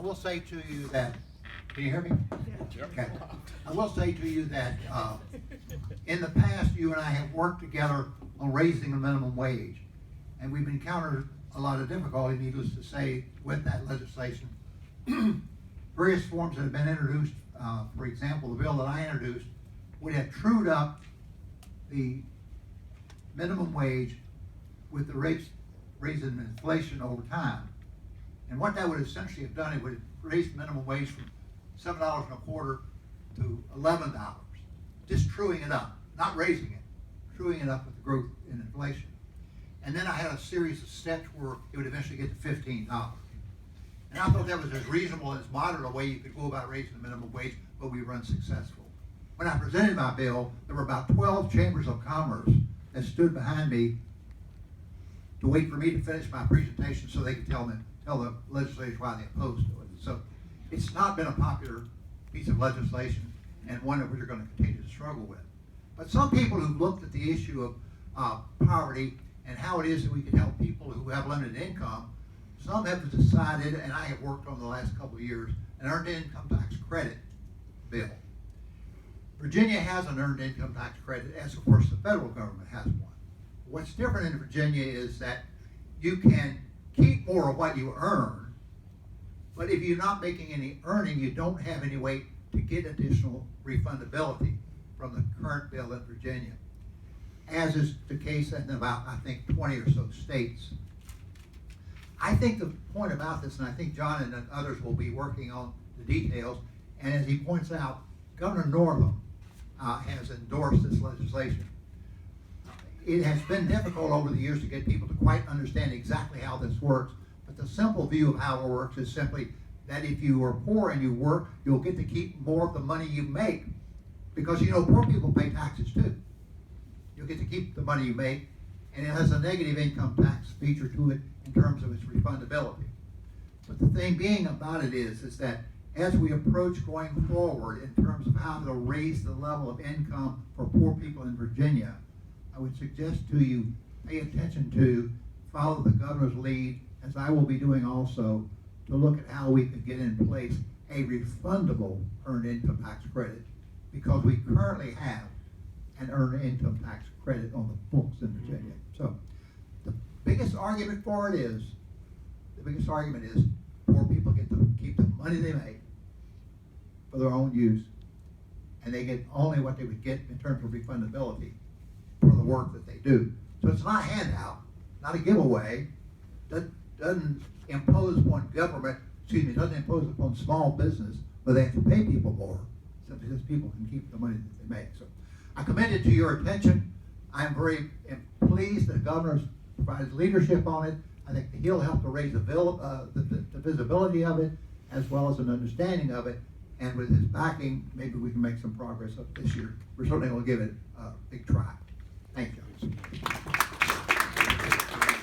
will say to you that, can you hear me? Okay. I will say to you that in the past, you and I have worked together on raising the minimum wage. And we've encountered a lot of difficulty, needless to say, with that legislation. Various forms that have been introduced, for example, the bill that I introduced would have trued up the minimum wage with the rates raising inflation over time. And what that would essentially have done, it would have raised the minimum wage from $7.25 to $11, just truing it up, not raising it, truing it up with the growth in inflation. And then I had a series of steps where it would eventually get to $15. And I thought that was as reasonable and as moderate a way you could go about raising the minimum wage, but we were unsuccessful. When I presented my bill, there were about 12 chambers of commerce that stood behind me to wait for me to finish my presentation so they could tell the legislators why they opposed to it. So it's not been a popular piece of legislation and one that we're going to continue to struggle with. But some people who've looked at the issue of poverty and how it is that we can help people who have limited income, some have decided, and I have worked on the last couple of years, an earned income tax credit bill. Virginia has an earned income tax credit, as of course the federal government has one. What's different in Virginia is that you can keep more of what you earn, but if you're not making any earning, you don't have any way to get additional refundability from the current bill in Virginia, as is the case in about, I think, 20 or so states. I think the point about this, and I think John and others will be working on the details, and as he points out, Governor Northam has endorsed this legislation. It has been difficult over the years to get people to quite understand exactly how this works, but the simple view of how it works is simply that if you are poor and you work, you'll get to keep more of the money you make, because you know poor people pay taxes too. You'll get to keep the money you make, and it has a negative income tax feature to it in terms of its refundability. But the thing being about it is that as we approach going forward in terms of how to raise the level of income for poor people in Virginia, I would suggest to you pay attention to, follow the governor's lead, as I will be doing also, to look at how we could get in place a refundable earned income tax credit, because we currently have an earned income tax credit on the books in Virginia. So the biggest argument for it is, poor people get to keep the money they make for their own use, and they get only what they would get in terms of refundability for the work that they do. So it's not a handout, not a giveaway. That doesn't impose upon government, doesn't impose upon small business where they have to pay people more, simply because people can keep the money that they make. So I commend it to your attention. I'm very pleased that the governor's provided leadership on it. I think that he'll help to raise the visibility of it, as well as an understanding of it. And with his backing, maybe we can make some progress up this year. We're certainly going to give it a big try. Thank you.